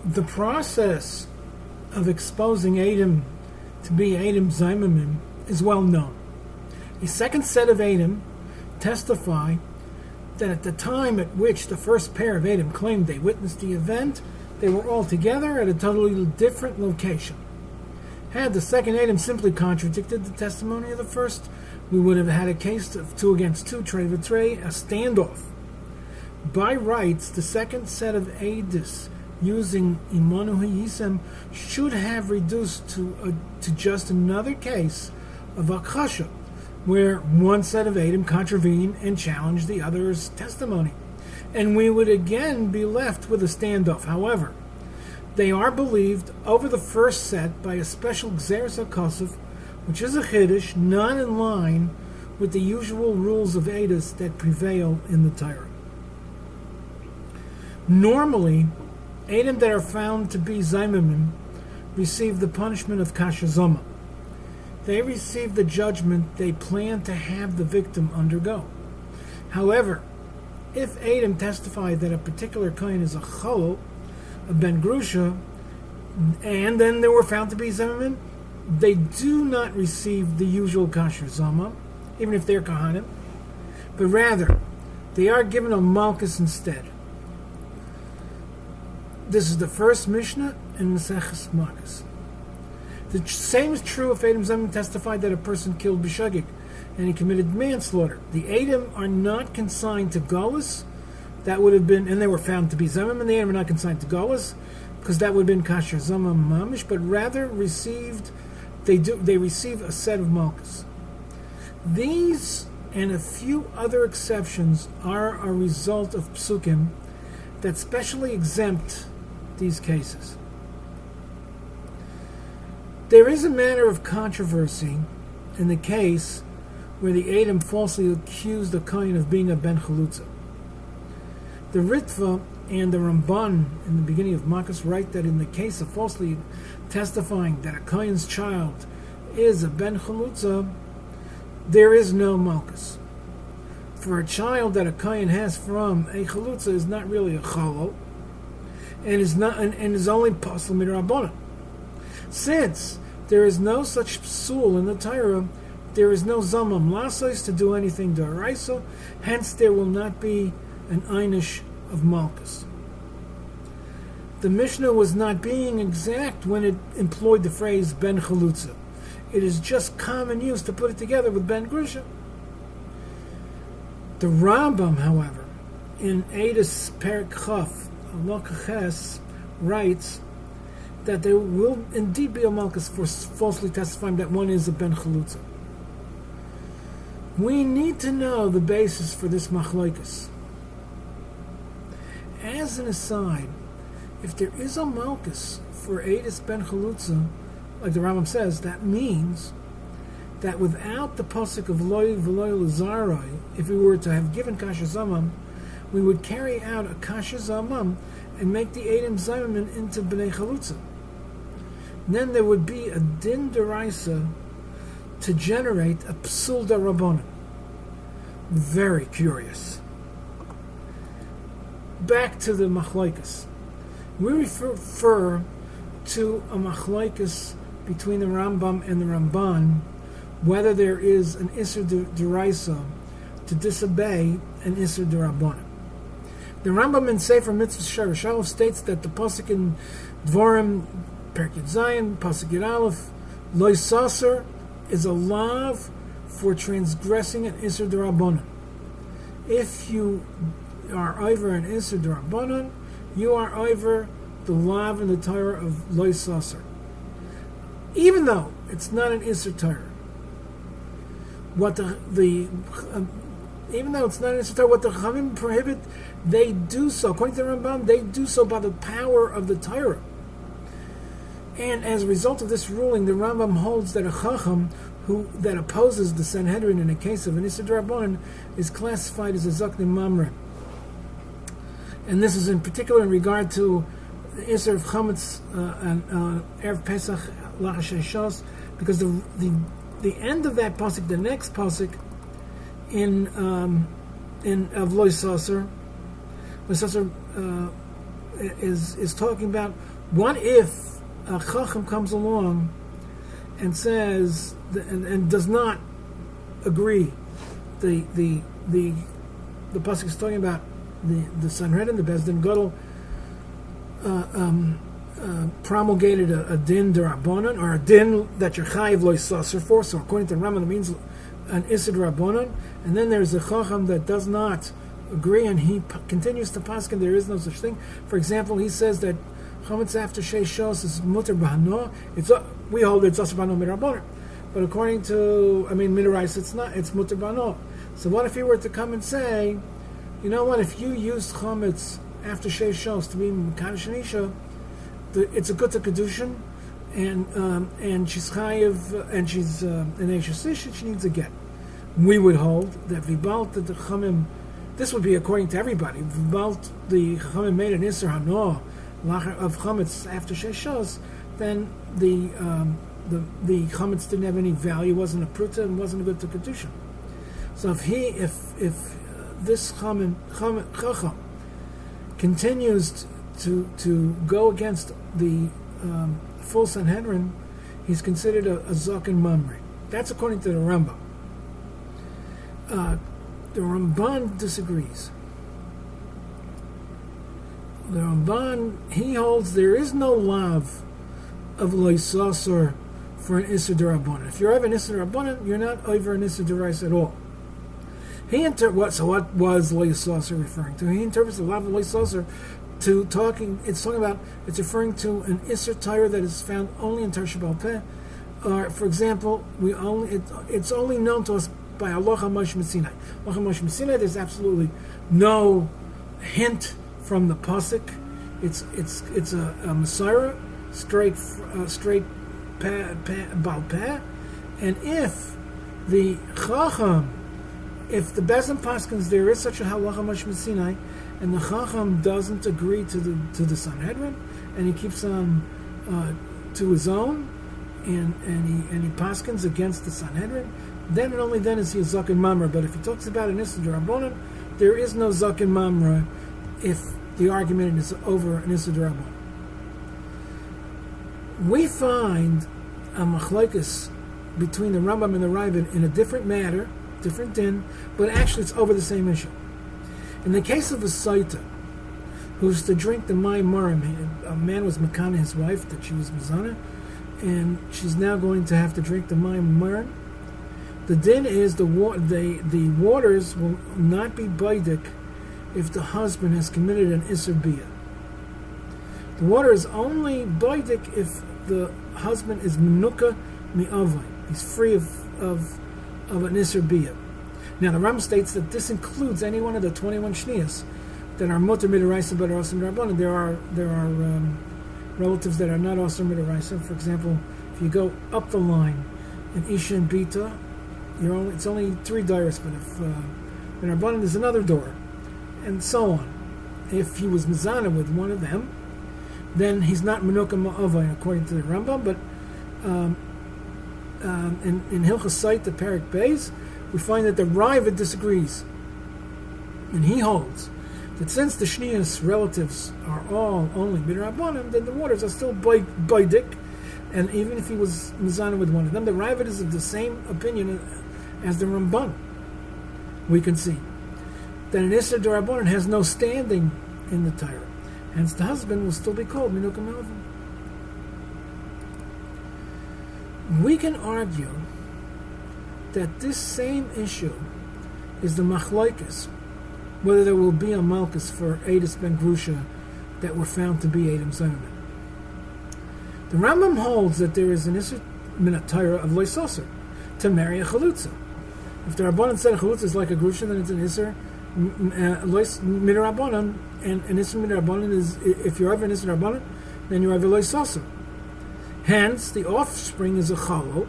The process of exposing Eidim to be Eidim Zomimim is well known. A second set of Eidim testify that at the time at which the first pair of Eidim claimed they witnessed the event, they were all together at a totally different location. Had the second Eidim simply contradicted the testimony of the first, we would have had a case of 2 against 2, trey v'trey, a standoff. By rights, the second set of eidus using imanu hayisem should have reduced to just another case of akasha, where one set of Eidim contravened and challenged the other's testimony, and we would again be left with a standoff. However, they are believed over the first set by a special gzeres hakosuf, which is a chiddush not in line with the usual rules of eidus that prevail in the Torah. Normally, Eidim that are found to be Zomimim receive the punishment of kashazoma. They receive the judgment they plan to have the victim undergo. However, if Eidim testify that a particular kohen is a chol, a ben grusha, and then they were found to be Zomimim, they do not receive the usual kashazoma, even if they're kahanim, but rather they are given a malkis instead. This is the first Mishnah in Maseches Malkis. The same is true if Edim Zomimim testified that a person killed b'shagig and he committed manslaughter. The Eidim are not consigned to Golas. That would have been, and they were found to be Zomimim, and the Eidim are not consigned to Golas because that would have been kasher zoma mamish, but rather they receive a set of malkis. These and a few other exceptions are a result of psukim that specially exempt these cases. There is a matter of controversy in the case where the Eidim falsely accused the kohen of being a ben chluza. The Ritva and the Ramban in the beginning of Malkis write that in the case of falsely testifying that a kohen's child is a ben chluza, there is no malkis. For a child that a kohen has from a chluza is not really a chalol, and is only posel midrabanan. Since there is no such psul in the Torah, there is no zamam lasos to do anything d'oraisa, hence there will not be an einish of malkis. The Mishnah was not being exact when it employed the phrase ben chalutza. It is just common use to put it together with ben grusha. The Rambam, however, in eidus perik chaf Ches writes that there will indeed be a malkis for falsely testifying that one is a ben chalutza. We need to know the basis for this machlokes. As an aside, if there is a malkis for eidus ben chalutza, like the Rambam says, that means that without the pasuk of loy v'loy l'zaroi, if we were to have given kasher zamam, we would carry out a kasher zamam and make the Edim Zomimim into bnei chalutza. Then there would be a din deraisa to generate a psul darabonim. Very curious. Back to the machlokes. We refer to a machlokes between the Rambam and the Ramban whether there is an isur deraisa to disobey an isur derabonim. The Rambam in Sefer Mitzvah Sharashal states that the pasuk in Dvorim Perkei Zayin, pasuk Yud Aleph, Lo Saser, is a lav for transgressing an isur derabonim. If you are over an isur derabonim, you are over the lav in the Torah of Lo Saser, even though it's not an isur Torah. Even though it's not an isur Torah, what the Chachamim prohibit, they do so. According to the Rambam, they do so by the power of the Torah. And as a result of this ruling, the Rambam holds that a Chacham that opposes the Sanhedrin in a case of an isur derabonim is classified as a zaknim mamre. And this is in particular in regard to the isur of chametz and erev Pesach lachashay shos, because the end of that pasuk, the next pasuk in of Lo Saser, is talking about What if a chacham comes along and says and does not agree? The pasuk is talking about the Sanhedrin, the Bezdin Gadol, promulgated a din derabanan, or a din that you're chayiv lo yisasser for. So according to Rambam, it means an issa derabanan. And then there's a chacham that does not agree, and he continues to paskin there is no such thing. For example, he says that chametz after sheish shos is muter b'hano. We hold it's asur b'hano mirabanan, but according to midarais, it's not. It's muter b'hano. So what if he were to come and say, you know what? If you used chametz after sheish shos to be mekadosh and isha, it's a good to kedushin, and she's chayiv, and she's an eidus, she needs a get. We would hold that vibalt the chamim. This would be according to everybody. Vibalt the chamim made an iser hano of chametz after sheish shos, then the chametz didn't have any value, wasn't a pruta, and wasn't a good to kedushin. So if this chacham continues to go against the full Sanhedrin, he's considered a zaken mamre. That's according to the Rambam. The Ramban disagrees. The Ramban, he holds there is no lav of lo yisasser for an issa derabanan. If you're over an issa derabanan, you're not over an issa derais at all. What was lo yisasser referring to? He interprets the lav of lo yisasser it's referring to an Isser Torah that is found only in Torah Sheba'al Peh. Or, for example, it's only known to us by Allah Moshe Sinai. Allah Moshe Sinai, there's absolutely no hint from the pasuk. It's a Messiah, straight Baal Peh. And if the Chacham, if the Bezdin Paskins, there is such a halacha Moshe Sinai, and the Chacham doesn't agree to the Sanhedrin, and he keeps on to his own, and he paskins against the Sanhedrin, then and only then is he a zaken mamra. But if he talks about an issa derabanan, there is no zaken mamra if the argument is over an issa derabanan. We find a malkis between the Rambam and the Ravid in a different matter, different din, but actually it's over the same issue. In the case of a saita who's to drink the mayim marim, a man was makana his wife that she was mizana, and she's now going to have to drink the mayim marim. The din is the waters will not be baidik if the husband has committed an iser biyah. The water is only baidik if the husband is menuka mi'avai. He's free of an iser biyah. Now, the Ram states that this includes any one of the 21 shniyas that are muter midaraisa but are also midrabanan. There are relatives that are not also midaraisa. For example, if you go up the line in Isha and Bita, it's only 3 dairas, but if midrabanan there's another door, and so on. If he was mizana with one of them, then he's not menuka ma'avai according to the Rambam. But in Hilchas Sait, the Perik Beis, we find that the Ravid disagrees, and he holds that since the Shniyas relatives are all only midrabanan, then the waters are still baidik, and even if he was mizana with one of them, the Ravid is of the same opinion as the Ramban. We can see that an Isser Derabanan has no standing in the Torah, hence the husband will still be called Menuka Melvin. We can argue that this same issue is the machlokes, whether there will be a malkis for eidus ben grusha that were found to be Eidim Zomimim. The Rambam holds that there is an issur min Torah of lo yisasser to marry a chluza. If the Rabbanan said a chluza is like a grusha, then it's an issur midrabanan, and an issur midrabanan is, if you're ever an issur rabbanan, then you're ever lo yisasser. Hence, the offspring is a chalol.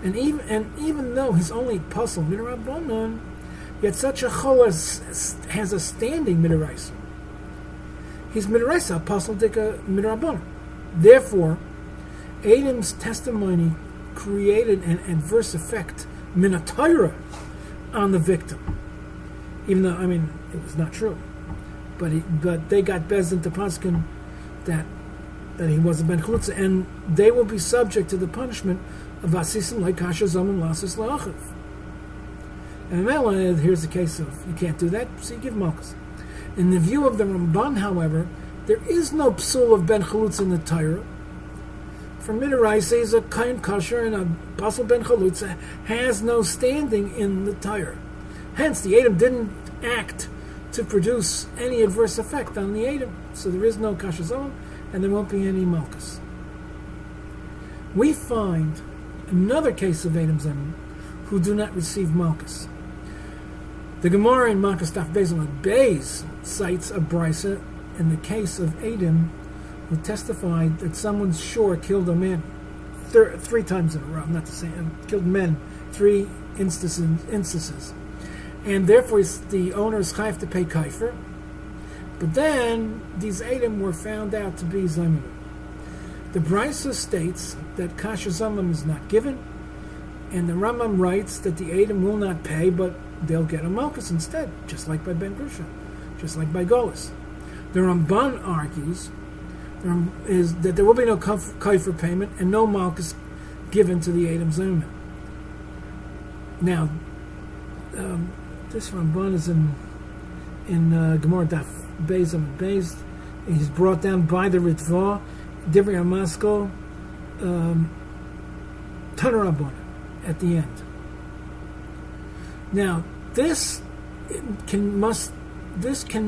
And even though he's only puzzle midrabanan, yet such a chol has a standing midaraisa. He's midaraisa puzzle dika midrabanan. Therefore, Edim's testimony created an adverse effect minatayra on the victim. Even though it was not true, but they got Bezdin to paskin that that he was a ben chluza, and they will be subject to the punishment of asisim like kasher zomim lasis la'achiv. And here's the case of you can't do that, so you give malkis. In the view of the Ramban, however, there is no psul of ben chluza in the Torah. For midiraisa is a kain kasher, and a pasul ben chluza has no standing in the Torah. Hence, the Edim didn't act to produce any adverse effect on the Edim, so there is no kasher zomim, and there won't be any malkis. We find another case of Edim Zomimim who do not receive malkis. The Gemara in Malkis Daf Beis Amud Beis cites a brisa in the case of Edim who testified that someone's shore killed a man three times in a row, not the same, killed men, 3 instances. And therefore the owner is chayav to pay kaifer. But then these Edim were found out to be Zomimim. The brisa states that kasher zomim is not given, and the Rambam writes that the Edim will not pay, but they'll get a malkis instead, just like by Ben Grusha, just like by Golis. The Ramban argues is that there will be no kaifer payment and no malkis given to the Edim Zomimim. Now, this Ramban is in Gemara Daf Beis Amud Beis. He's brought down by the Ritva, Divrei HaMaskal, Tanarabon at the end. Now, this can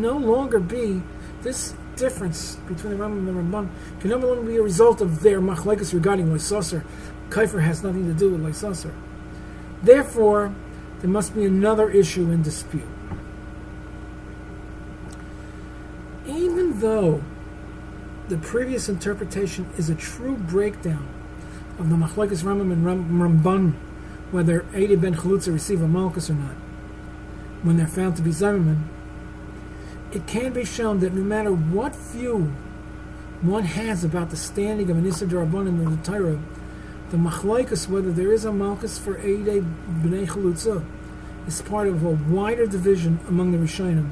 no longer be, this difference between the Rambam and the Ramban can no longer be a result of their machlekes regarding Leisaser. Kaifer has nothing to do with Leisaser. Therefore, there must be another issue in dispute. Even though the previous interpretation is a true breakdown of the machlekes Rambam and Ramban, whether Edim ben chluza receive a malkis or not, when they're found to be Zomimim, it can be shown that no matter what view one has about the standing of an Issa D'Rabbanan in the Torah, the machlekes, whether there is a malkis for Edim b'nei chluza, is part of a wider division among the Rishonim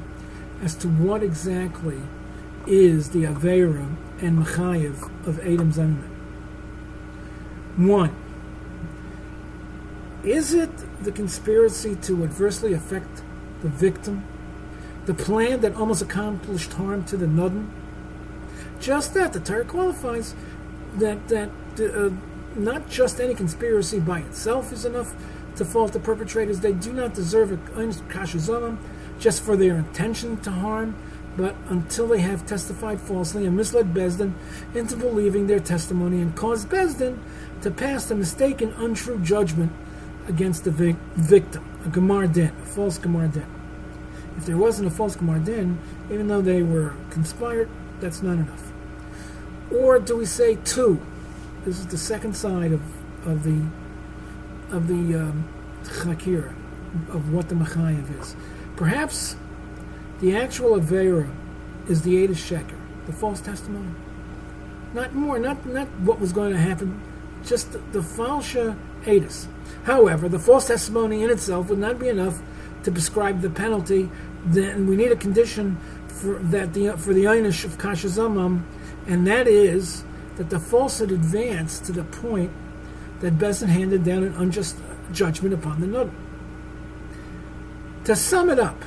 as to what exactly is the aveira and mechayev of Edim Zomimim. 1. Is it the conspiracy to adversely affect the victim, the plan that almost accomplished harm to the nodin? Just that the Torah qualifies that not just any conspiracy by itself is enough to fault the perpetrators. They do not deserve a kasher zomim just for their intention to harm, but until they have testified falsely and misled Bezdin into believing their testimony and caused Bezdin to pass a mistaken, untrue judgment against the victim, a gemar din, a false gemar din. If there wasn't a false gemar din, even though they were conspired, that's not enough. Or do we say 2? This is the second side of the Chakira, of what the mechayev is. Perhaps the actual aveira is the eidus sheker, the false testimony. Not more, not what was going to happen, just the falsha eidus. However, the false testimony in itself would not be enough to prescribe the penalty. Then we need a condition for the einish of kasher zomim, and that is that the falsehood advanced to the point that Bezdin handed down an unjust judgment upon the nodin. To sum it up,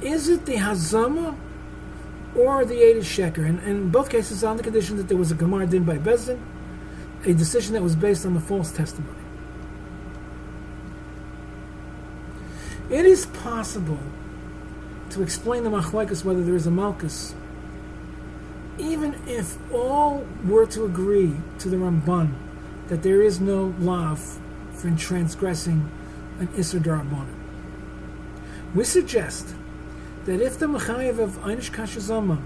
is it the hazama or the eidus sheker? And in both cases, on the condition that there was a gemar din by Bezdin, a decision that was based on the false testimony. It is possible to explain the machlekes whether there is a malkis, even if all were to agree to the Ramban that there is no lav for transgressing an Issa D'Rabbanan. We suggest that if the mechayev of einish kasher zomim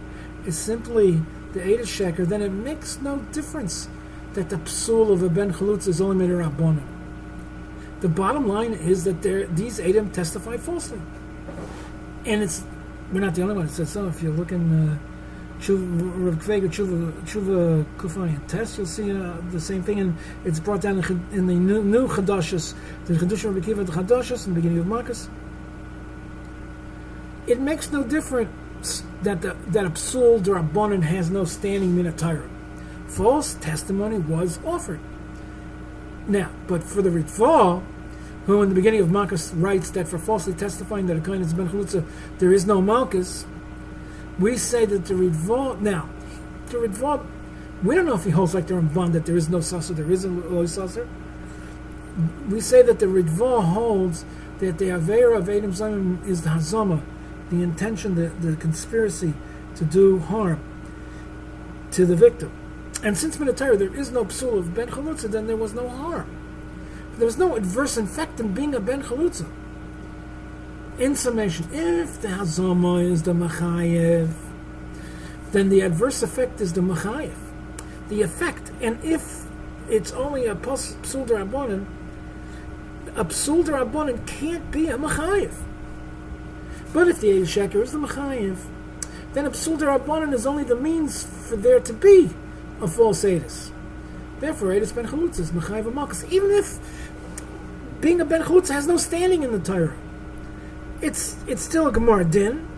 is simply the eidus sheker, then it makes no difference that the psul of a ben chluza is only made a rabbanan. The bottom line is that these Edim testified falsely, and we're not the only one that says so. If you look in Tshuva Kufayin test, you'll see the same thing, and it's brought down in the new Chadashos, the Chedush Rabbi Akiva, the Chadashos, in the beginning of Malkis. It makes no difference that a psul d'Rabbanan has no standing min Torah. False testimony was offered. Now, but for the Ritva, who in the beginning of malkis writes that for falsely testifying that a kohen is ben chluza, there is no malkis, we say that the Ritva, we don't know if he holds like the Ramban that there is no sasser, there is no sasser. We say that the Ritva holds that the aveira of Eidim Zomimim is the hazama, the intention, the conspiracy to do harm to the victim. And since min Torah there is no psul of ben chalutza, then there was no harm. There was no adverse effect in being a ben chalutza. In summation, if the hazama is the machayev, then the adverse effect is the machayev. The effect, and if it's only a psul d'Rabbanan, a psul d'Rabbanan can't be a machayev. But if the eidus sheker is the machayev, then a psul d'Rabbanan is only the means for there to be a false eidus. Therefore, eidus ben chalutza is machayev malkis, even if being a ben chalutza has no standing in the Torah. It's still a gemara din,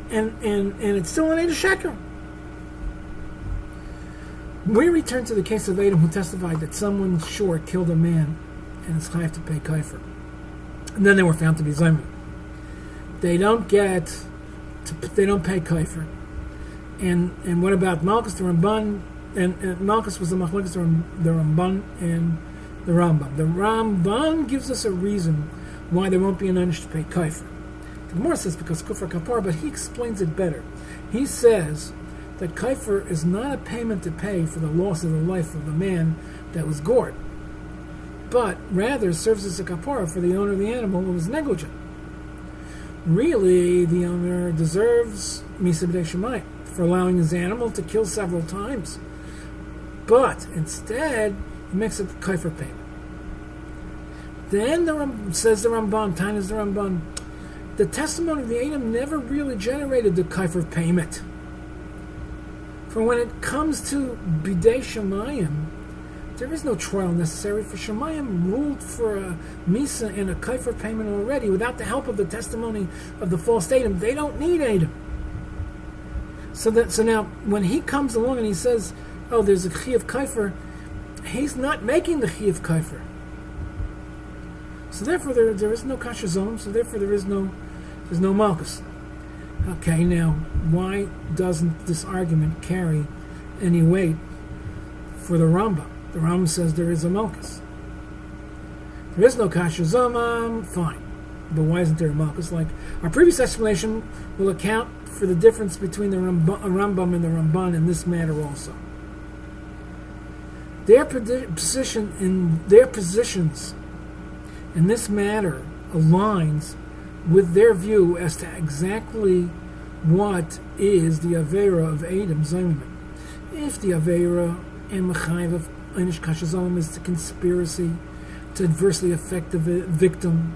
and it's still an eidus sheker. We return to the case of Eidim who testified that someone sure killed a man and is chayav to pay kaifer, and then they were found to be zomimim. They don't pay kaifer. And what about malkis, the Ramban? And malkis was the malkis, the Ramban and the Rambam. The Ramban gives us a reason why there won't be an onish to pay kaifer. The Gemara says because kufar kapar, but he explains it better. He says that kaifer is not a payment to pay for the loss of the life of the man that was gored, but rather serves as a kapara for the owner of the animal who was negligent. Really, the owner deserves misa b'dei shemayim for allowing his animal to kill several times, but instead he makes a kaifer payment. Then says the Ramban, Tana's the Ramban, the testimony of the Eidim never really generated the kaifer payment. For when it comes to b'dei shemayim, there is no trial necessary, for shemayim ruled for a misa and a kaifer payment already without the help of the testimony of the false Eidim. They don't need Eidim. So now, when he comes along and he says, "Oh, there's a chi of kaifer," he's not making the chi of kaifer. So therefore, there is no kasher zomim. So therefore, there's no malkis. Okay, now why doesn't this argument carry any weight for the Rambam? The Rambam says there is a malkis. There is no kasher zomim. Fine, but why isn't there a malkis? Like our previous explanation will account for the difference between the Rambam and the Ramban in this matter also. Their positions in this matter aligns with their view as to exactly what is the aveira of Edim Zomimim. If the aveira and mechayev of einish kasher zomim is the conspiracy to adversely affect the victim,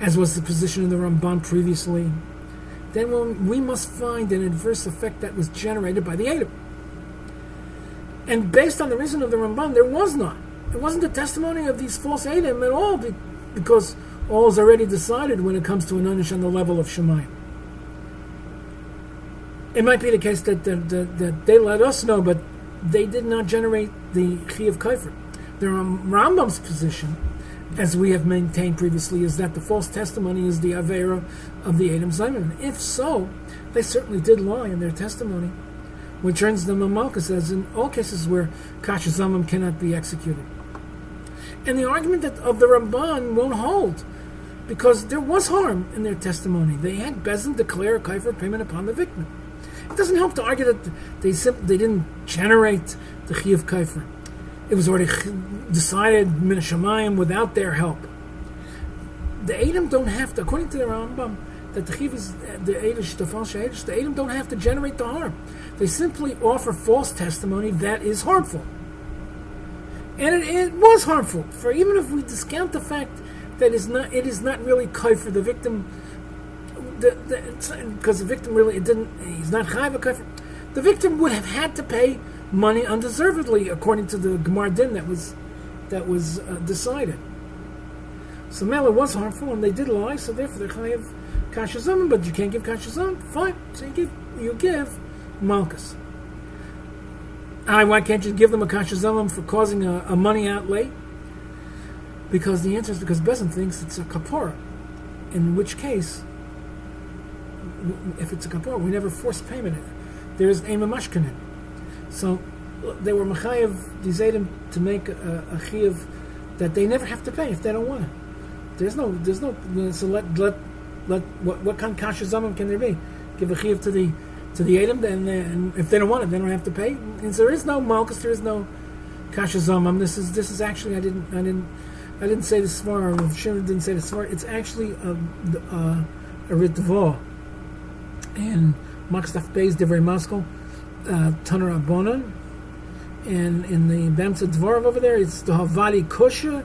as was the position in the Ramban previously, then we must find an adverse effect that was generated by the Eidim. And based on the reason of the Ramban, there was none. It wasn't a testimony of these false Eidim at all, because all is already decided when it comes to an onish on the level of shemayim. It might be the case that they let us know, but they did not generate the chi of kaifer. The Rambam's position, as we have maintained previously, is that the false testimony is the aveira of the Edim Zomimim. If so, they certainly did lie in their testimony, which earns them a malkis, as in all cases where kasher zomim cannot be executed. And the argument of the Ramban won't hold, because there was harm in their testimony. They had Bezin declare a kaifer payment upon the victim. It doesn't help to argue that they didn't generate the chi of kaifer. It was already decided min hashamayim without their help. The Eidim don't have to, according to the Rambam, that the chiv is the eidus, the false eidus. The Eidim don't have to generate the harm. They simply offer false testimony that is harmful, and it was harmful. For even if we discount the fact that it is not really kaifer the victim, because the victim really he's not chayav a kaifer. The victim would have had to pay money undeservedly, according to the Gemara Din that was decided. So Mela was harmful, and they did lie, so therefore they're chayav kasher zomim, but you can't give kasher zomim. Fine, so you give malkis. Why can't you give them a kasher zomim for causing a money outlay? Because the answer is because Bezin thinks it's a kapora. In which case, if it's a kapora, we never force payment. There is ema mashkanin. So they were mechayev these Eidim to make a chiyuv that they never have to pay if they don't want it. There's no. So let what kind of kasher zomim can there be? Give a chiyuv to the Eidim, and if they don't want it, they don't have to pay. And so there is no malkis, there is no kasher zomim. This is actually I didn't say this far. Or Shimon didn't say this far. It's actually a ritva and Makstaf Beis Divrei Maskal Taner Abonon, and in the Bamsa Dvorov over there, it's the Havadi Kusha.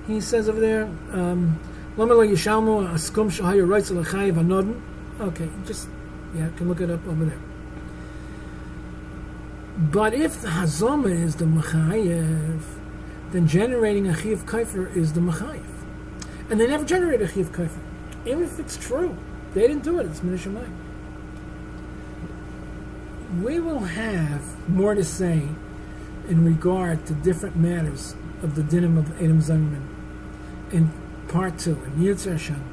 He says over there, Lamelo Yishalmu Askum Shahayu Reitz Lachayev Anodin. Okay, just you can look it up over there. But if the Hazama is the Machayev, then generating a Chiv Kaifer is the Machayev. And they never generate a Chiv Kaifer. Even if it's true. They didn't do it, it's Minishamai. We will have more to say in regard to different matters of the dinim of Edim Zomimim in part 2, in Yirtzeh Hashem.